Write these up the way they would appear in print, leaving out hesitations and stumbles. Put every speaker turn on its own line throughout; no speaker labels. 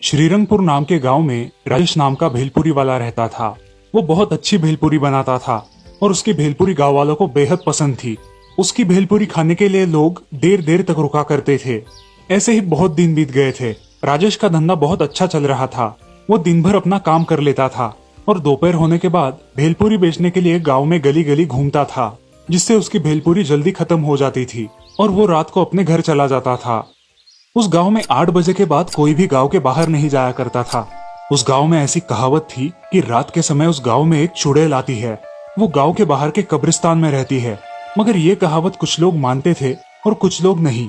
श्रीरंगपुर नाम के गांव में राजेश नाम का भेलपुरी वाला रहता था। वो बहुत अच्छी भेलपुरी बनाता था और उसकी भेलपुरी गांव वालों को बेहद पसंद थी। उसकी भेलपुरी खाने के लिए लोग देर देर तक रुका करते थे। ऐसे ही बहुत दिन बीत गए थे। राजेश का धंधा बहुत अच्छा चल रहा था। वो दिन भर अपना काम कर लेता था और दोपहर होने के बाद भेलपुरी बेचने के लिए गाँव में गली गली घूमता था, जिससे उसकी भेलपुरी जल्दी खत्म हो जाती थी और वो रात को अपने घर चला जाता था। उस गांव में 8 बजे के बाद कोई भी गांव के बाहर नहीं जाया करता था। उस गांव में ऐसी कहावत थी कि रात के समय उस गांव में एक चुड़ैल आती है। वो गांव के बाहर के कब्रिस्तान में रहती है, मगर ये कहावत कुछ लोग मानते थे और कुछ लोग नहीं।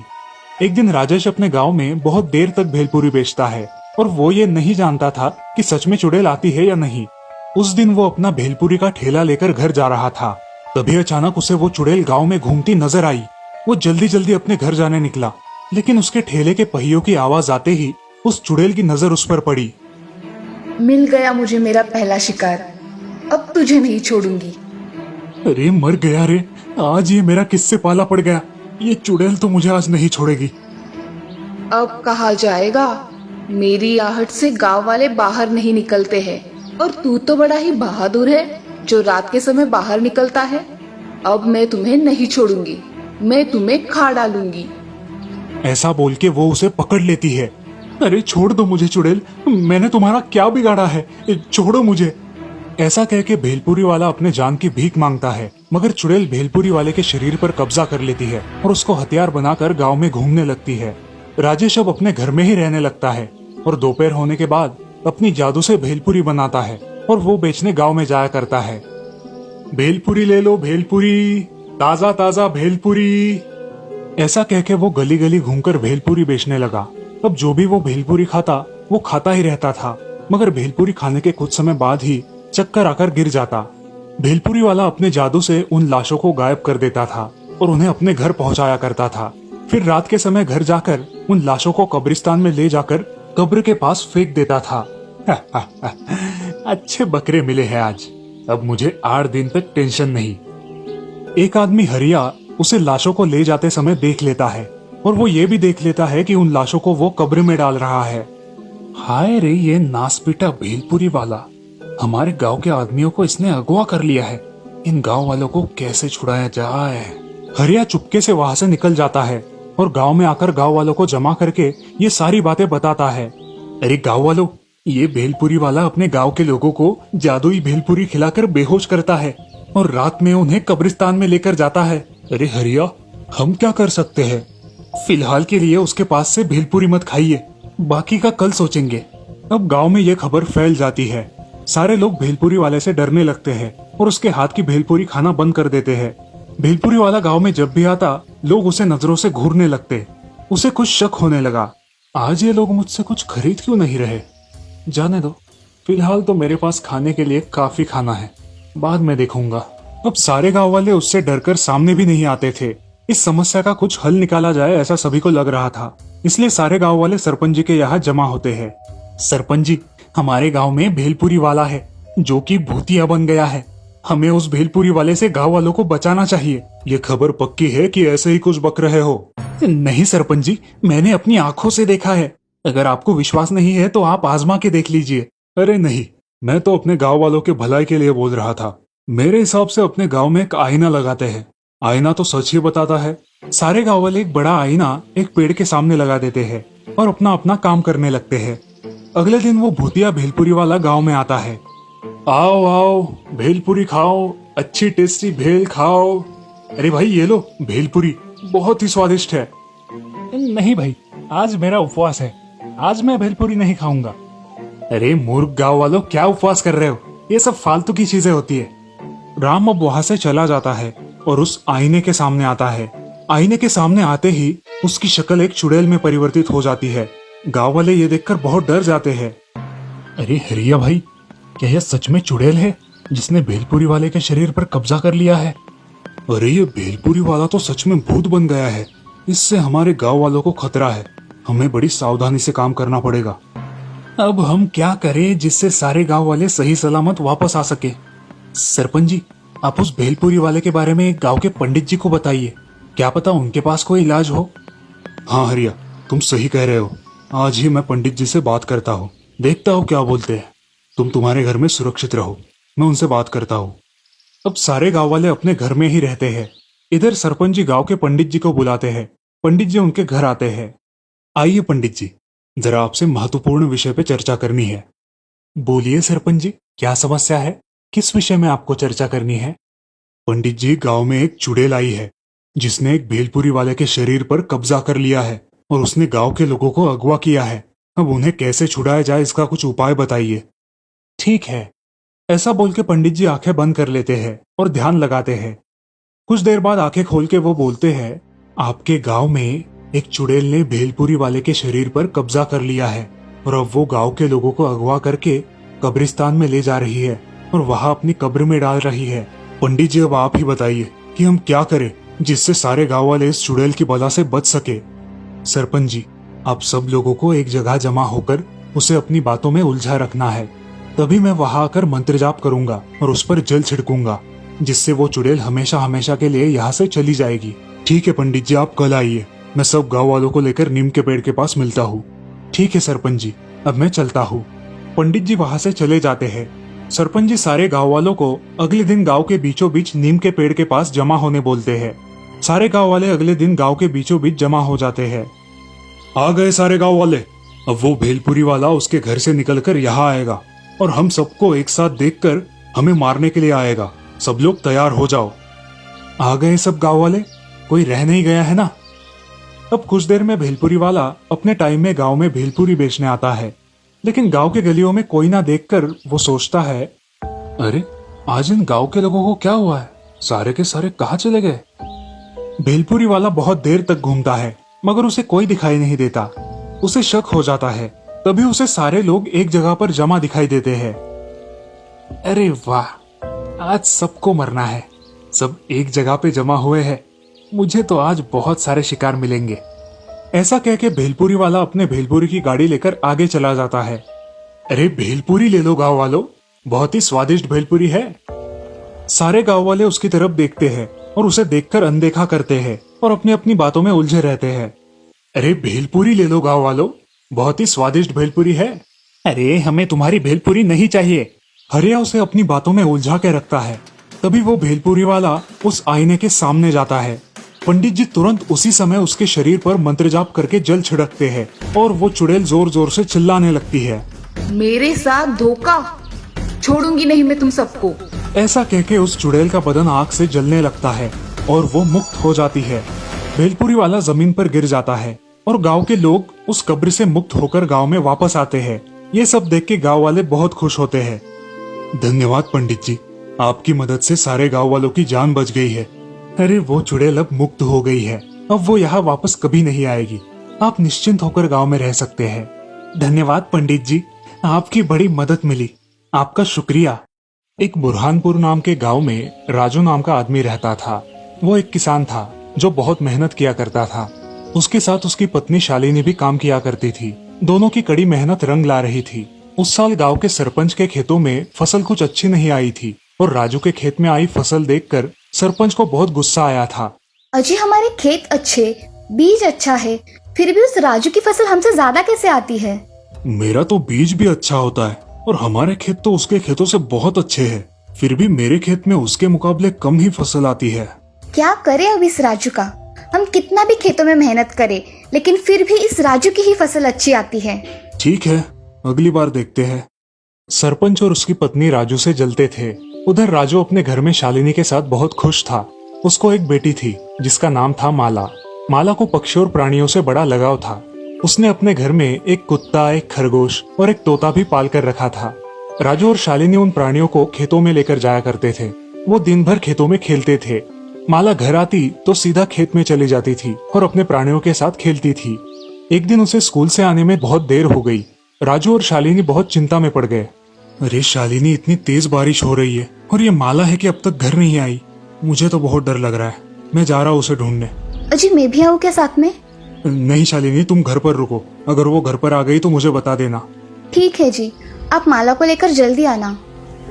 एक दिन राजेश अपने गांव में बहुत देर तक भेलपुरी बेचता है और वो ये नहीं जानता था कि सच में चुड़ैल आती है या नहीं। उस दिन वो अपना भेलपुरी का ठेला लेकर घर जा रहा था। तभी अचानक उसे वो चुड़ैल गाँव में घूमती नजर आई। वो जल्दी जल्दी अपने घर जाने निकला, लेकिन उसके ठेले के पहियों की आवाज आते ही उस चुड़ैल की नजर उस पर पड़ी।
मिल गया मुझे मेरा पहला शिकार, अब तुझे नहीं छोड़ूंगी।
अरे मर गया रे, आज ये मेरा किससे पाला पड़ गया। ये चुड़ैल तो मुझे आज नहीं छोड़ेगी।
अब कहा जाएगा, मेरी आहट से गांव वाले बाहर नहीं निकलते हैं और तू तो बड़ा ही बहादुर है जो रात के समय बाहर निकलता है। अब मैं तुम्हें नहीं छोड़ूंगी, मैं तुम्हें खा डालूंगी।
ऐसा बोल के वो उसे पकड़ लेती है। अरे छोड़ दो मुझे चुड़ैल, मैंने तुम्हारा क्या बिगाड़ा है, छोड़ो मुझे। ऐसा कह के भेलपुरी वाला अपने जान की भीख मांगता है, मगर चुड़ैल भेलपुरी वाले के शरीर पर कब्जा कर लेती है और उसको हथियार बनाकर गांव में घूमने लगती है। राजेश अब अपने घर में ही रहने लगता है और दोपहर होने के बाद अपनी जादू से भेलपुरी बनाता है और वो बेचने गाँव में जाया करता है। भेलपुरी ले लो भेलपुरी, ताजा ताजा भेलपुरी। ऐसा कह के वो गली गली घूमकर भेलपुरी बेचने लगा। अब जो भी वो भेलपुरी खाता वो खाता ही रहता था, मगर भेलपुरी खाने के कुछ समय बाद ही चक्कर आकर गिर जाता। भेलपुरी वाला अपने जादू से उन लाशों को गायब कर देता था और उन्हें अपने घर पहुंचाया करता था। फिर रात के समय घर जाकर उन लाशों को कब्रिस्तान में ले जाकर कब्र के पास फेंक देता था। अच्छे बकरे मिले हैं आज, अब मुझे 8 दिन तक टेंशन नहीं। एक आदमी हरिया उसे लाशों को ले जाते समय देख लेता है और वो ये भी देख लेता है कि उन लाशों को वो कब्र में डाल रहा है। हाय रे, ये नासपीटा भेलपुरी वाला, हमारे गांव के आदमियों को इसने अगवा कर लिया है। इन गांव वालों को कैसे छुड़ाया जाए। हरिया चुपके से वहां से निकल जाता है और गांव में आकर गांव वालों को जमा करके ये सारी बातें बताता है। अरे गांव वालों, ये भेलपुरी वाला अपने गांव के लोगों को जादुई भेलपुरी खिलाकर बेहोश करता है और रात में उन्हें कब्रिस्तान में लेकर जाता है। अरे हरिया, हम क्या कर सकते हैं? फिलहाल के लिए उसके पास से भेलपुरी मत खाइए, बाकी का कल सोचेंगे। अब गांव में ये खबर फैल जाती है। सारे लोग भेलपुरी वाले से डरने लगते हैं और उसके हाथ की भेलपुरी खाना बंद कर देते हैं। भेलपुरी वाला गांव में जब भी आता, लोग उसे नजरों से घूरने लगते। उसे कुछ शक होने लगा, आज ये लोग मुझसे कुछ खरीद क्यों नहीं रहे। जाने दो, फिलहाल तो मेरे पास खाने के लिए काफी खाना है, बाद में देखूंगा। अब सारे गांव वाले उससे डरकर सामने भी नहीं आते थे। इस समस्या का कुछ हल निकाला जाए ऐसा सभी को लग रहा था, इसलिए सारे गांव वाले सरपंच जी के यहाँ जमा होते हैं। सरपंच जी, हमारे गांव में भेलपुरी वाला है जो कि भूतिया बन गया है। हमें उस भेलपुरी वाले से गांव वालों को बचाना चाहिए। ये खबर पक्की है कि ऐसे ही कुछ बक रहे हो? नहीं सरपंच जी, मैंने अपनी आंखों से देखा है। अगर आपको विश्वास नहीं है तो आप आजमा के देख लीजिए। अरे नहीं, मैं तो अपने गाँव वालों के भलाई के लिए बोल रहा था। मेरे हिसाब से अपने गांव में एक आईना लगाते हैं। आईना तो सच ही बताता है। सारे गांव वाले एक बड़ा आईना एक पेड़ के सामने लगा देते हैं और अपना अपना काम करने लगते हैं। अगले दिन वो भूतिया भेलपुरी वाला गांव में आता है। आओ आओ, भेलपुरी खाओ, अच्छी टेस्टी भेल खाओ। अरे भाई ये लो भेलपुरी, बहुत ही स्वादिष्ट है। नहीं भाई, आज मेरा उपवास है, आज मैं भेलपुरी नहीं खाऊंगा। अरे मूर्ख गांव वालों, क्या उपवास कर रहे हो? ये सब फालतू की चीजें होती है। राम अब वहां से चला जाता है और उस आईने के सामने आता है। आईने के सामने आते ही उसकी शक्ल एक चुड़ैल में परिवर्तित हो जाती है। गांव वाले ये देखकर बहुत डर जाते हैं। अरे हरिया भाई, क्या यह सच में चुड़ैल है जिसने भेलपुरी वाले के शरीर पर कब्जा कर लिया है? अरे ये भेलपुरी वाला तो सच में भूत बन गया है। इससे हमारे गांव वालों को खतरा है। हमें बड़ी सावधानी से काम करना पड़ेगा। अब हम क्या करें जिससे सारे गांव वाले सही सलामत वापस आ सके? सरपंच जी, आप उस भेलपुरी वाले के बारे में गांव के पंडित जी को बताइए, क्या पता उनके पास कोई इलाज हो। हाँ हरिया, तुम सही कह रहे हो। आज ही मैं पंडित जी से बात करता हूँ, देखता हूँ क्या बोलते हैं। तुम तुम्हारे घर में सुरक्षित रहो, मैं उनसे बात करता हूँ। अब सारे गांव वाले अपने घर में ही रहते हैं। इधर सरपंच जी गांव के पंडित जी को बुलाते हैं। पंडित जी उनके घर आते हैं। आइए पंडित जी, जरा आपसे महत्वपूर्ण विषय पे चर्चा करनी है। बोलिए सरपंच जी, क्या समस्या है? किस विषय में आपको चर्चा करनी है? पंडित जी, गांव में एक चुड़ैल आई है जिसने एक भेलपुरी वाले के शरीर पर कब्जा कर लिया है और उसने गांव के लोगों को अगवा किया है। अब उन्हें कैसे छुड़ाया जाए, इसका कुछ उपाय बताइए। ठीक है, ऐसा बोल के पंडित जी आंखें बंद कर लेते हैं और ध्यान लगाते हैं। कुछ देर बाद आंखें खोल के वो बोलते हैं, आपके गांव में एक चुड़ैल ने भेलपुरी वाले के शरीर पर कब्जा कर लिया है और अब वो गांव के लोगों को अगवा करके कब्रिस्तान में ले जा रही है और वहां अपनी कब्र में डाल रही है। पंडित जी, अब आप ही बताइए कि हम क्या करें जिससे सारे गांव वाले इस चुड़ैल की बला से बच सके। सरपंच जी, आप सब लोगों को एक जगह जमा होकर उसे अपनी बातों में उलझा रखना है। तभी मैं वहां आकर मंत्र जाप करूंगा और उस पर जल छिड़कूंगा, जिससे वो चुड़ैल हमेशा हमेशा के लिए यहाँ से चली जाएगी। ठीक है पंडित जी, आप कल आइए, मैं सब गांव वालों को लेकर नीम के पेड़ के पास मिलता हूँ। ठीक है सरपंच जी, अब मैं चलता हूँ। पंडित जी वहां से चले जाते हैं। सरपंच जी सारे गांव वालों को अगले दिन गांव के बीचों बीच नीम के पेड़ के पास जमा होने बोलते हैं। सारे गांव वाले अगले दिन गांव के बीचों बीच जमा हो जाते हैं। आ गए सारे गांव वाले। अब वो भेलपुरी वाला उसके घर से निकलकर यहाँ आएगा और हम सबको एक साथ देखकर हमें मारने के लिए आएगा। सब लोग तैयार हो जाओ। आ गए सब गांव वाले, कोई रह नहीं गया है ना? अब कुछ देर में भेलपुरी वाला अपने टाइम में गांव में भेलपुरी बेचने आता है, लेकिन गांव के गलियों में कोई ना देखकर वो सोचता है, अरे आज इन गांव के लोगों को क्या हुआ है? सारे के सारे कहाँ चले गए? भेलपुरी वाला बहुत देर तक घूमता है मगर उसे कोई दिखाई नहीं देता। उसे शक हो जाता है। तभी उसे सारे लोग एक जगह पर जमा दिखाई देते हैं। अरे वाह, आज सबको मरना है। सब एक जगह पे जमा हुए हैं। मुझे तो आज बहुत सारे शिकार मिलेंगे। ऐसा कह के भेलपुरी वाला अपने भेलपुरी की गाड़ी लेकर आगे चला जाता है। अरे भेलपुरी ले लो गांव वालों, बहुत ही स्वादिष्ट भेलपुरी है। सारे गांव वाले उसकी तरफ देखते हैं और उसे देखकर अनदेखा करते हैं और अपनी अपनी बातों में उलझे रहते हैं। अरे भेलपुरी ले लो गांव वालों, बहुत ही स्वादिष्ट भेलपुरी है। अरे हमें तुम्हारी भेलपुरी नहीं चाहिए। हरिया उसे अपनी बातों में उलझा के रखता है। तभी वो भेलपुरी वाला उस आईने के सामने जाता है। पंडित जी तुरंत उसी समय उसके शरीर पर मंत्र जाप करके जल छिड़कते हैं और वो चुड़ैल जोर जोर से चिल्लाने लगती है,
मेरे साथ धोखा, छोड़ूंगी नहीं मैं तुम सबको।
ऐसा कह के उस चुड़ैल का बदन आग से जलने लगता है और वो मुक्त हो जाती है। भेलपुरी वाला जमीन पर गिर जाता है और गांव के लोग उस कब्र से मुक्त होकर गांव में वापस आते हैं। ये सब देख के गांव वाले बहुत खुश होते हैं। धन्यवाद पंडित जी, आपकी मदद से सारे गांव वालों की जान बच गई है। अरे वो चुड़ैल अब मुक्त हो गई है, अब वो यहाँ वापस कभी नहीं आएगी। आप निश्चिंत होकर गांव में रह सकते हैं। धन्यवाद पंडित जी, आपकी बड़ी मदद मिली, आपका शुक्रिया। एक बुरहानपुर नाम के गांव में राजू नाम का आदमी रहता था। वो एक किसान था जो बहुत मेहनत किया करता था। उसके साथ उसकी पत्नी शालिनी भी काम किया करती थी। दोनों की कड़ी मेहनत रंग ला रही थी। उस साल गांव के सरपंच के खेतों में फसल कुछ अच्छी नहीं आई थी और राजू के खेत में आई फसल देखकर सरपंच को बहुत गुस्सा आया था।
अजी हमारे खेत अच्छे, बीज अच्छा है, फिर भी उस राजू की फसल हमसे ज्यादा कैसे आती है?
मेरा तो बीज भी अच्छा होता है और हमारे खेत तो उसके खेतों से बहुत अच्छे हैं, फिर भी मेरे खेत में उसके मुकाबले कम ही फसल आती है।
क्या करें अब इस राजू का? हम कितना भी खेतों में मेहनत करें, लेकिन फिर भी इस राजू की ही फसल अच्छी आती है।
ठीक है, अगली बार देखते हैं। सरपंच और उसकी पत्नी राजू से जलते थे। उधर राजू अपने घर में शालिनी के साथ बहुत खुश था। उसको एक बेटी थी जिसका नाम था माला। माला को पक्षी और प्राणियों से बड़ा लगाव था। उसने अपने घर में एक कुत्ता, एक खरगोश और एक तोता भी पाल कर रखा था। राजू और शालिनी उन प्राणियों को खेतों में लेकर जाया करते थे। वो दिन भर खेतों में खेलते थे। माला घर आती तो सीधा खेत में चली जाती थी और अपने प्राणियों के साथ खेलती थी। एक दिन उसे स्कूल से आने में बहुत देर हो गई। राजू और शालिनी बहुत चिंता में पड़ गए। अरे शालिनी, इतनी तेज बारिश हो रही है और ये माला है कि अब तक घर नहीं आई। मुझे तो बहुत डर लग रहा है। मैं जा रहा हूँ उसे ढूंढने।
अजी मैं भी आऊँ क्या साथ में?
नहीं शालिनी, तुम घर पर रुको। अगर वो घर पर आ गई तो मुझे बता देना।
ठीक है जी, आप माला को लेकर जल्दी आना।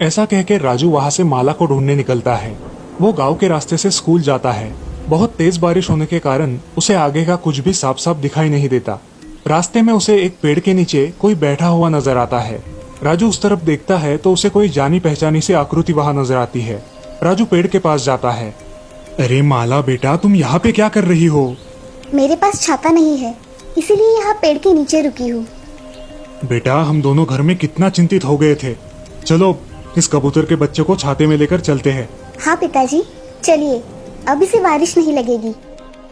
ऐसा कह के राजू वहाँ से माला को ढूंढने निकलता है। वो गांव के रास्ते से स्कूल जाता है। बहुत तेज बारिश होने के कारण उसे आगे का कुछ भी साफ साफ दिखाई नहीं देता। रास्ते में उसे एक पेड़ के नीचे कोई बैठा हुआ नजर आता है। राजू उस तरफ देखता है तो उसे कोई जानी पहचानी सी आकृति वहां नजर आती है। राजू पेड़ के पास जाता है। अरे माला बेटा, तुम यहाँ पे क्या कर रही हो?
मेरे पास छाता नहीं है, इसीलिए यहाँ पेड़ के नीचे रुकी हूँ।
बेटा, हम दोनों घर में कितना चिंतित हो गए थे। चलो इस कबूतर के बच्चे को छाते में लेकर चलते हैं।
हाँ पिताजी, चलिए, अब इसे बारिश नहीं लगेगी।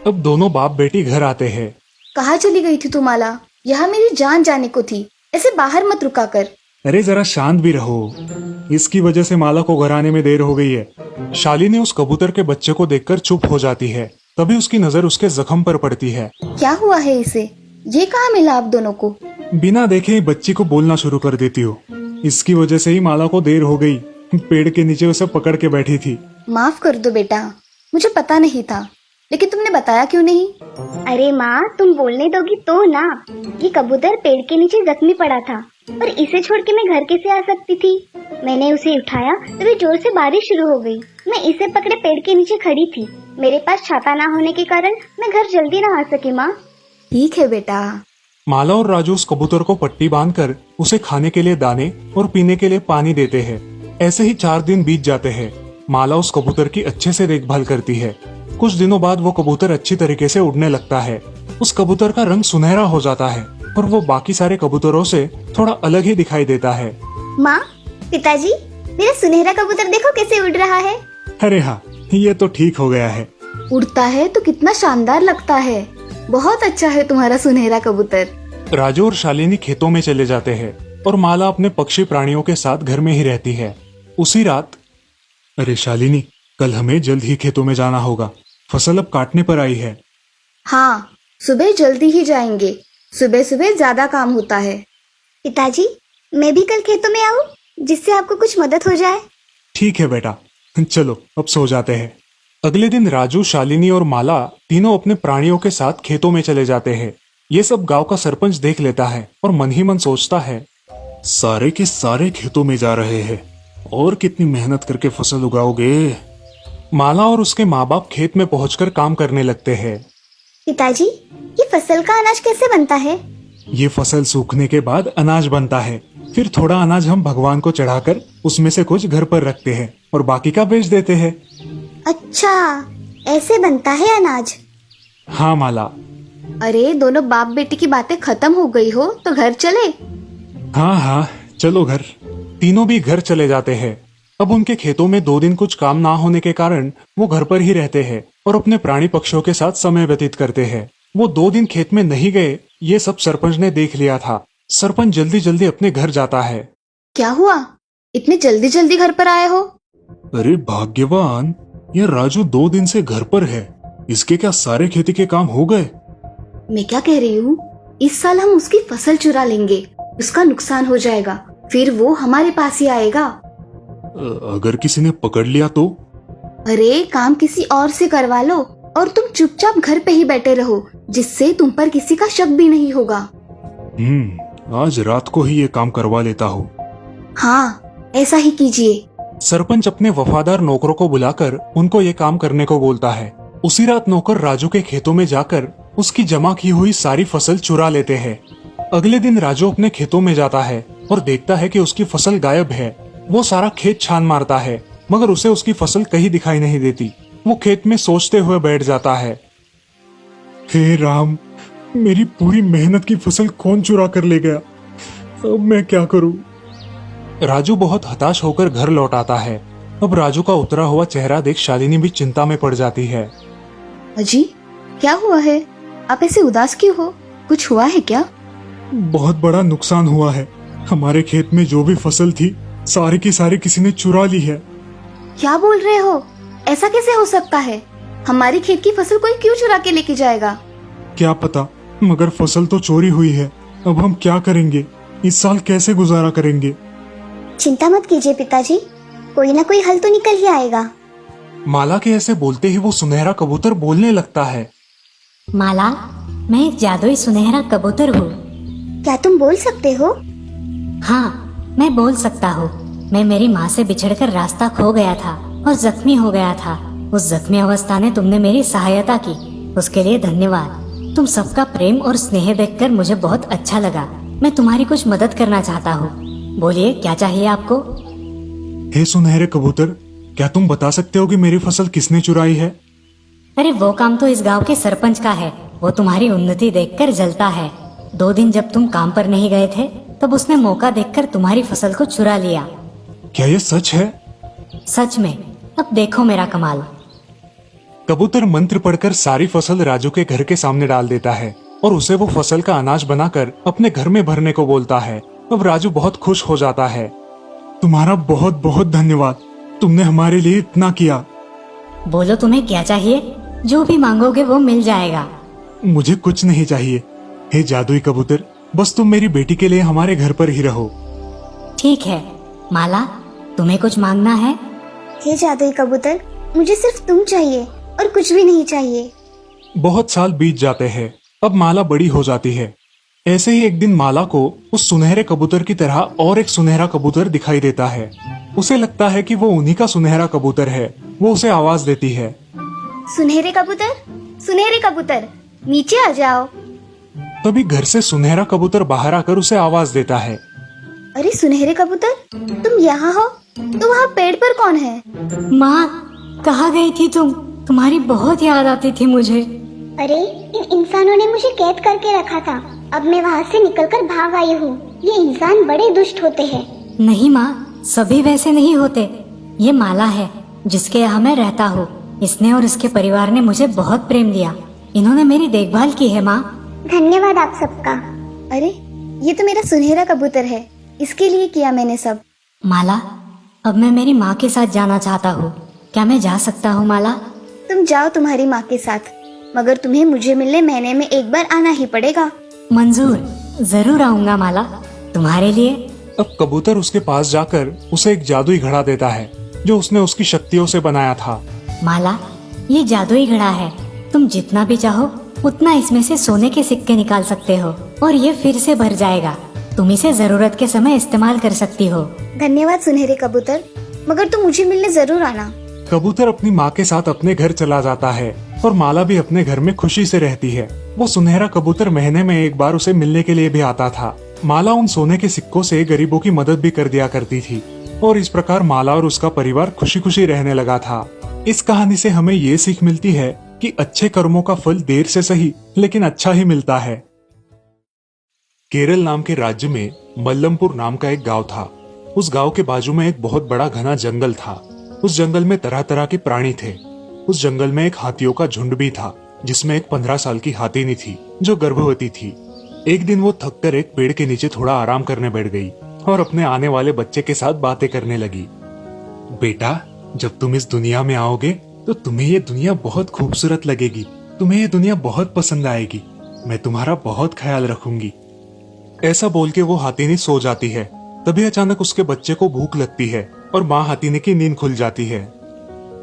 अब दोनों बाप बेटी घर आते हैं।
कहाँ चली गई थी तू माला? यहाँ मेरी जान जाने को थी, ऐसे बाहर मत रुका कर।
अरे जरा शांत भी रहो, इसकी वजह से माला को घर आने में देर हो गई है। शालिनी उस कबूतर के बच्चे को देखकर चुप हो जाती है। तभी उसकी नजर उसके जख्म पर पड़ती है।
क्या हुआ है इसे? ये कहाँ मिला आप दोनों को?
बिना देखे ही बच्ची को बोलना शुरू कर देती हो। इसकी वजह से ही माला को देर हो गई। पेड़ के नीचे उसे पकड़ के बैठी थी।
माफ कर दो बेटा, मुझे पता नहीं था, लेकिन तुमने बताया क्यों नहीं?
अरे माँ, तुम बोलने दोगी तो ना। ये कबूतर पेड़ के नीचे जख्मी पड़ा था और इसे छोड़ के मैं घर कैसे आ सकती थी? मैंने उसे उठाया तभी जोर से बारिश शुरू हो गई। मैं इसे पकड़े पेड़ के नीचे खड़ी थी। मेरे पास छाता ना होने के कारण मैं घर जल्दी ना आ सकी माँ।
ठीक है बेटा।
माला और राजू उस कबूतर को पट्टी बांधकर उसे खाने के लिए दाने और पीने के लिए पानी देते हैं। ऐसे ही 4 दिन बीत जाते हैं। माला उस कबूतर की अच्छे से देखभाल करती है। कुछ दिनों बाद वो कबूतर अच्छी तरीके से उड़ने लगता है। उस कबूतर का रंग सुनहरा हो जाता है और वो बाकी सारे कबूतरों से थोड़ा अलग ही दिखाई देता है।
माँ, पिताजी, मेरा सुनहरा कबूतर देखो कैसे उड़ रहा है।
अरे हाँ, ये तो ठीक हो गया है।
उड़ता है तो कितना शानदार लगता है। बहुत अच्छा है तुम्हारा सुनहरा कबूतर।
राजू और शालिनी खेतों में चले जाते हैं और माला अपने पक्षी प्राणियों के साथ घर में ही रहती है। उसी रात, अरे शालिनी, कल हमें जल्द ही खेतों में जाना होगा। फसल अब काटने पर आई है।
हाँ, सुबह जल्दी ही जाएंगे। सुबह सुबह ज्यादा काम होता है।
पिताजी, मैं भी कल खेतों में आऊँ, जिससे आपको कुछ मदद हो जाए।
ठीक है बेटा, चलो अब सो जाते हैं। अगले दिन राजू, शालिनी और माला तीनों अपने प्राणियों के साथ खेतों में चले जाते हैं। ये सब गांव का सरपंच देख लेता है और मन ही मन सोचता है, सारे के सारे खेतों में जा रहे हैं और कितनी मेहनत करके फसल उगाओगे। माला और उसके माँ बाप खेत में पहुंचकर काम करने लगते हैं।
पिताजी, ये फसल का अनाज कैसे बनता है?
ये फसल सूखने के बाद अनाज बनता है। फिर थोड़ा अनाज हम भगवान को चढ़ाकर उसमें से कुछ घर पर रखते हैं और बाकी का बेच देते हैं।
अच्छा, ऐसे बनता है अनाज।
हाँ माला।
अरे दोनों बाप बेटी की बातें खत्म हो गई हो तो घर चले।
हाँ हाँ, चलो घर। तीनों भी घर चले जाते हैं। अब उनके खेतों में 2 दिन कुछ काम ना होने के कारण वो घर पर ही रहते हैं और अपने प्राणी पक्षियों के साथ समय व्यतीत करते हैं। वो 2 दिन खेत में नहीं गए, ये सब सरपंच ने देख लिया था। सरपंच जल्दी जल्दी अपने घर जाता है।
क्या हुआ, इतने जल्दी जल्दी घर पर आए हो?
अरे भाग्यवान, ये राजू 2 दिन से घर पर है। इसके क्या सारे खेती के काम हो गए?
मैं क्या कह रही हूँ, इस साल हम उसकी फसल चुरा लेंगे, उसका नुकसान हो जाएगा, फिर वो हमारे पास ही आएगा।
अगर किसी ने पकड़ लिया तो?
अरे काम किसी और से करवा लो और तुम चुपचाप घर पे ही बैठे रहो, जिससे तुम पर किसी का शक भी नहीं होगा।
आज रात को ही ये काम करवा लेता हूँ।
हाँ, ऐसा ही कीजिए।
सरपंच अपने वफादार नौकरों को बुलाकर उनको ये काम करने को बोलता है। उसी रात नौकर राजू के खेतों में जाकर उसकी जमा की हुई सारी फसल चुरा लेते हैं। अगले दिन राजू अपने खेतों में जाता है और देखता है कि उसकी फसल गायब है। वो सारा खेत छान मारता है, मगर उसे उसकी फसल कहीं दिखाई नहीं देती। वो खेत में सोचते हुए बैठ जाता है, हे राम, मेरी पूरी मेहनत की फसल कौन चुरा कर ले गया? अब मैं क्या करूं? राजू बहुत हताश होकर घर लौट आता है। अब राजू का उतरा हुआ चेहरा देख शालिनी भी चिंता में पड़ जाती है।
अजी, क्या हुआ है? आप ऐसे उदास क्यों हो? कुछ हुआ है क्या?
बहुत बड़ा नुकसान हुआ है। हमारे खेत में जो भी फसल थी, सारी की सारी किसी ने चुरा ली है।
क्या बोल रहे हो? ऐसा कैसे हो सकता है? हमारी खेत की फसल कोई क्यों चुरा के लेके जाएगा?
क्या पता, मगर फसल तो चोरी हुई है। अब हम क्या करेंगे? इस साल कैसे गुजारा करेंगे?
चिंता मत कीजिए पिताजी, कोई ना कोई हल तो निकल ही आएगा।
माला के ऐसे बोलते ही वो सुनहरा कबूतर बोलने लगता है।
माला, मैं एक जादुई सुनहरा कबूतर हूँ।
क्या तुम बोल सकते हो?
हाँ, मैं बोल सकता हूँ। मैं मेरी माँ से बिछड़कर रास्ता खो गया था और जख्मी हो गया था। उस जख्मी अवस्था में तुमने मेरी सहायता की, उसके लिए धन्यवाद। तुम सबका प्रेम और स्नेह देखकर मुझे बहुत अच्छा लगा। मैं तुम्हारी कुछ मदद करना चाहता हूँ। बोलिए, क्या चाहिए आपको?
हे सुनहरे कबूतर, क्या तुम बता सकते हो कि मेरी फसल किसने चुराई है?
अरे वो काम तो इस गांव के सरपंच का है। वो तुम्हारी उन्नति देखकर जलता है। 2 दिन जब तुम काम पर नहीं गए थे, तब उसने मौका देखकर तुम्हारी फसल को चुरा लिया।
क्या ये सच है?
सच में। अब देखो मेरा कमाल।
कबूतर मंत्र पढ़कर सारी फसल राजू के घर के सामने डाल देता है और उसे वो फसल का अनाज बनाकर अपने घर में भरने को बोलता है। अब राजू बहुत खुश हो जाता है। तुम्हारा बहुत बहुत धन्यवाद, तुमने हमारे लिए इतना किया।
बोलो तुम्हें क्या चाहिए? जो भी मांगोगे वो मिल जाएगा।
मुझे कुछ नहीं चाहिए। हे जादुई कबूतर, बस तुम मेरी बेटी के लिए हमारे घर पर ही रहो।
ठीक है। माला, तुम्हें कुछ मांगना है?
हे जादुई कबूतर, मुझे सिर्फ तुम चाहिए और कुछ भी नहीं चाहिए।
बहुत साल बीत जाते हैं। अब माला बड़ी हो जाती है। ऐसे ही एक दिन माला को उस सुनहरे कबूतर की तरह और एक सुनहरा कबूतर दिखाई देता है। उसे लगता है कि वो उन्हीं का सुनहरा कबूतर है। वो उसे आवाज देती है,
सुनहरे कबूतर, नीचे आ जाओ।
तभी घर से सुनहरा कबूतर बाहर आकर उसे आवाज देता है,
अरे सुनहरे कबूतर, तुम यहाँ हो? तो वहाँ पेड़ पर कौन है?
माँ, कहाँ गई थी तुम? तुम्हारी बहुत याद आती थी मुझे।
अरे इन इंसानों ने मुझे कैद करके रखा था। अब मैं वहाँ से निकलकर भाग आई हूँ। ये इंसान बड़े दुष्ट होते हैं।
नहीं माँ, सभी वैसे नहीं होते। ये माला है जिसके यहाँ मैं रहता हूँ। इसने और इसके परिवार ने मुझे बहुत प्रेम दिया। इन्होंने मेरी देखभाल की है माँ।
धन्यवाद आप सबका। अरे ये तो मेरा सुनहरा कबूतर है, इसके लिए किया मैंने सब।
माला, अब मैं मेरी माँ के साथ जाना चाहता हूँ। क्या मैं जा सकता हूँ माला?
तुम जाओ तुम्हारी माँ के साथ, मगर तुम्हें मुझे मिलने महीने में एक बार आना ही पड़ेगा।
मंजूर, जरूर आऊंगा माला, तुम्हारे लिए।
अब कबूतर उसके पास जाकर उसे एक जादुई घड़ा देता है जो उसने उसकी शक्तियों से बनाया था।
माला, ये जादुई घड़ा है। तुम जितना भी चाहो उतना इसमें से सोने के सिक्के निकाल सकते हो और ये फिर से भर जाएगा। तुम इसे जरूरत के समय इस्तेमाल कर सकती हो।
धन्यवाद सुनहरे कबूतर, मगर तुम मुझे मिलने जरूर आना।
कबूतर अपनी माँ के साथ अपने घर चला जाता है और माला भी अपने घर में खुशी से रहती है। वो सुनहरा कबूतर महीने में एक बार उसे मिलने के लिए भी आता था। माला उन सोने के सिक्कों से गरीबों की मदद भी कर दिया करती थी और इस प्रकार माला और उसका परिवार खुशी खुशी रहने लगा था। इस कहानी से हमें ये सीख मिलती है कि अच्छे कर्मों का फल देर से सही लेकिन अच्छा ही मिलता है। केरल नाम के राज्य में मल्लमपुर नाम का एक गांव था। उस गांव के बाजू में एक बहुत बड़ा घना जंगल था। उस जंगल में तरह तरह के प्राणी थे। उस जंगल में एक हाथियों का झुंड भी था, जिसमें एक 15 साल की हाथीनी थी जो गर्भवती थी। एक दिन वो थककर एक पेड़ के नीचे थोड़ा आराम करने बैठ गई और अपने आने वाले बच्चे के साथ बातें करने लगी। बेटा, जब तुम इस दुनिया में आओगे तो तुम्हें ये दुनिया बहुत खूबसूरत लगेगी। तुम्हें ये दुनिया बहुत पसंद आएगी। मैं तुम्हारा बहुत ख्याल रखूंगी। ऐसा बोल के वो हाथीनी सो जाती है। तभी अचानक उसके बच्चे को भूख लगती है और माँ हाथीनी की नींद खुल जाती है।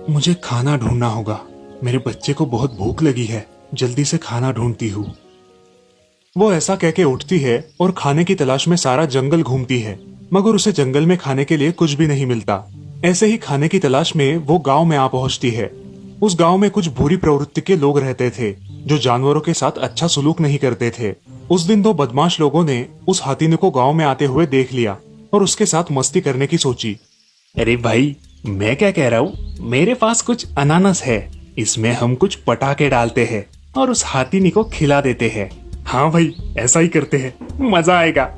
मुझे खाना ढूंढना होगा। मेरे बच्चे को बहुत भूख लगी है। जल्दी से खाना ढूंढती हूँ। वो ऐसा कह के उठती है और खाने की तलाश में सारा जंगल घूमती है, मगर उसे जंगल में खाने के लिए कुछ भी नहीं मिलता। ऐसे ही खाने की तलाश में वो गांव में आ पहुंचती है। उस गांव में कुछ बुरी प्रवृत्ति के लोग रहते थे जो जानवरों के साथ अच्छा सुलूक नहीं करते थे। उस दिन 2 बदमाश लोगों ने उस हाथीने को गांव में आते हुए देख लिया और उसके साथ मस्ती करने की सोची। अरे भाई, मैं क्या कह रहा हूँ, मेरे पास कुछ अनानास है। इसमें हम कुछ पटाखे डालते हैं और उस हाथीनी को खिला देते हैं। हाँ भाई, ऐसा ही करते हैं, मजा आएगा।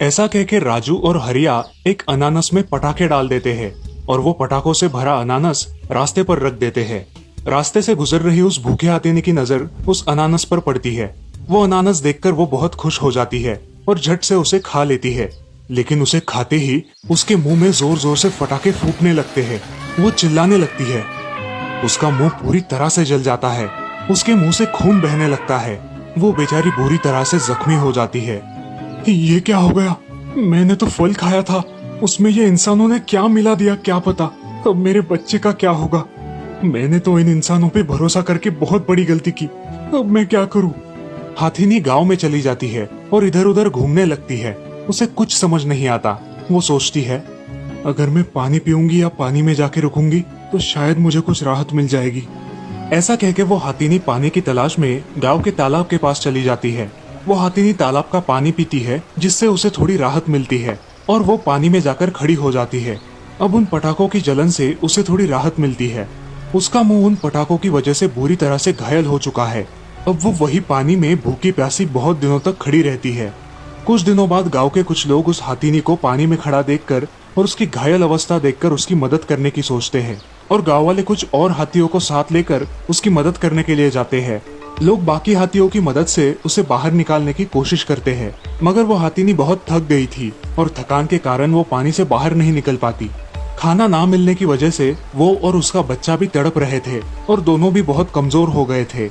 ऐसा कह के राजू और हरिया एक अनानास में पटाखे डाल देते हैं और वो पटाखों से भरा अनानास रास्ते पर रख देते हैं। रास्ते से गुजर रही उस भूखे हाथीनी की नजर उस अनानास पर पड़ती है। वो अनानास देखकर वो बहुत खुश हो जाती है और झट से उसे खा लेती है। लेकिन उसे खाते ही उसके मुंह में जोर जोर से पटाखे फूटने लगते हैं। वो चिल्लाने लगती है। उसका मुंह पूरी तरह से जल जाता है। उसके मुंह से खून बहने लगता है। वो बेचारी बुरी तरह से जख्मी हो जाती है। ये क्या हो गया? मैंने तो फल खाया था, उसमें ये इंसानों ने क्या मिला दिया क्या पता। अब मेरे बच्चे का क्या होगा? मैंने तो इन इंसानों पे भरोसा करके बहुत बड़ी गलती की। अब मैं क्या करूं? हाथीनी गांव में चली जाती है और इधर उधर घूमने लगती है। उसे कुछ समझ नहीं आता। वो सोचती है, अगर मैं पानी पीऊंगी या पानी में जाके रुकूंगी तो शायद मुझे कुछ राहत मिल जाएगी। ऐसा कह के वो हाथीनी पानी की तलाश में गांव के तालाब के पास चली जाती है। वो हाथीनी तालाब का पानी पीती है, जिससे उसे थोड़ी राहत मिलती है और वो पानी में जाकर खड़ी हो जाती है। अब उन पटाखों की जलन से उसे थोड़ी राहत मिलती है। उसका मुंह उन पटाखों की वजह से बुरी तरह से घायल हो चुका है। अब वो वही पानी में भूखी प्यासी बहुत दिनों तक खड़ी रहती है। कुछ दिनों बाद गांव के कुछ लोग उस हाथीनी को पानी में खड़ा देखकर और उसकी घायल अवस्था देखकर उसकी मदद करने की सोचते हैं और गांव वाले कुछ और हाथियों को साथ लेकर उसकी मदद करने के लिए जाते हैं। लोग बाकी हाथियों की मदद से उसे बाहर निकालने की कोशिश करते हैं, मगर वो हाथीनी बहुत थक गई थी और थकान के कारण वो पानी से बाहर नहीं निकल पाती। खाना ना मिलने की वजह से वो और उसका बच्चा भी तड़प रहे थे और दोनों भी बहुत कमजोर हो गए थे।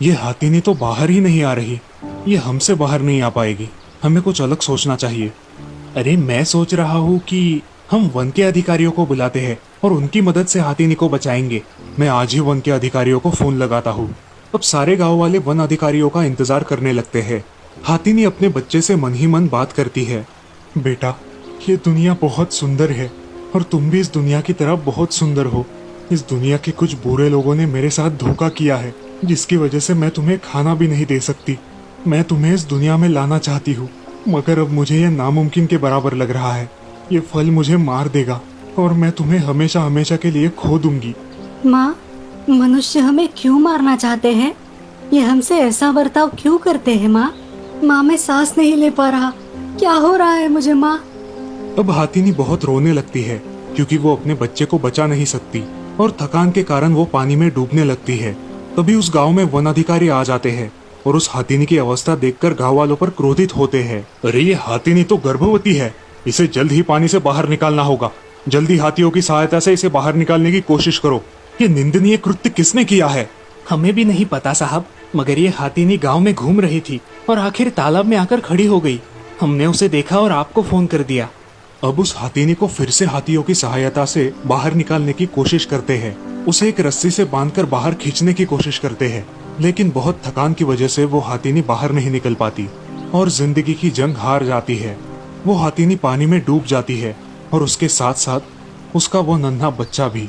ये हाथीनी तो बाहर ही नहीं आ रही, ये हमसे बाहर नहीं आ पाएगी, हमें कुछ अलग सोचना चाहिए। अरे मैं सोच रहा हूँ कि हम वन के अधिकारियों को बुलाते हैं और उनकी मदद से हाथीनी को बचाएंगे। मैं आज ही वन के अधिकारियों को फोन लगाता हूँ। अब सारे गांव वाले वन अधिकारियों का इंतजार करने लगते हैं। हाथीनी अपने बच्चे से मन ही मन बात करती है। बेटा, ये दुनिया बहुत सुंदर है और तुम भी इस दुनिया की तरह बहुत सुंदर हो। इस दुनिया के कुछ बुरे लोगों ने मेरे साथ धोखा किया है, जिसकी वजह से मैं तुम्हें खाना भी नहीं दे सकती। मैं तुम्हें इस दुनिया में लाना चाहती हूँ, मगर अब मुझे यह नामुमकिन के बराबर लग रहा है। ये फल मुझे मार देगा और मैं तुम्हें हमेशा हमेशा के लिए खो दूंगी।
माँ, मनुष्य हमें क्यों मारना चाहते हैं? ये हमसे ऐसा बर्ताव क्यों करते हैं माँ? माँ, मैं सांस नहीं ले पा रहा, क्या हो रहा है मुझे माँ?
अब हाथीनी बहुत रोने लगती है क्योंकि वो अपने बच्चे को बचा नहीं सकती और थकान के कारण वो पानी में डूबने लगती है। तभी उस गांव में वन अधिकारी आ जाते हैं और उस हाथीनी की अवस्था देखकर गांव वालों पर क्रोधित होते हैं। अरे ये हाथीनी तो गर्भवती है, इसे जल्द ही पानी से बाहर निकालना होगा। जल्दी हाथियों की सहायता से इसे बाहर निकालने की कोशिश करो। ये निंदनीय कृत्य किसने किया है?
हमें भी नहीं पता साहब, मगर ये हाथीनी गांव में घूम रही थी और आखिर तालाब में आकर खड़ी हो गई। हमने उसे देखा और आपको फोन कर दिया।
अब उस हाथीनी को फिर से हाथियों की सहायता से बाहर निकालने की कोशिश करते हैं। उसे एक रस्सी से बांधकर बाहर खींचने की कोशिश करते हैं, लेकिन बहुत थकान की वजह से वो हाथीनी बाहर नहीं निकल पाती और जिंदगी की जंग हार जाती है। वो हाथीनी पानी में डूब जाती है और उसके साथ साथ उसका वो नन्हा बच्चा भी।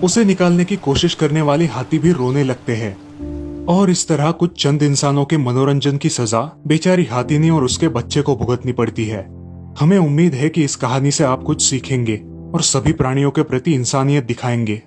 उसे निकालने की कोशिश करने वाले हाथी भी रोने लगते हैं और इस तरह कुछ चंद इंसानों के मनोरंजन की सजा बेचारी हाथीनी और उसके बच्चे को भुगतनी पड़ती है। हमें उम्मीद है कि इस कहानी से आप कुछ सीखेंगे और सभी प्राणियों के प्रति इंसानियत दिखाएंगे।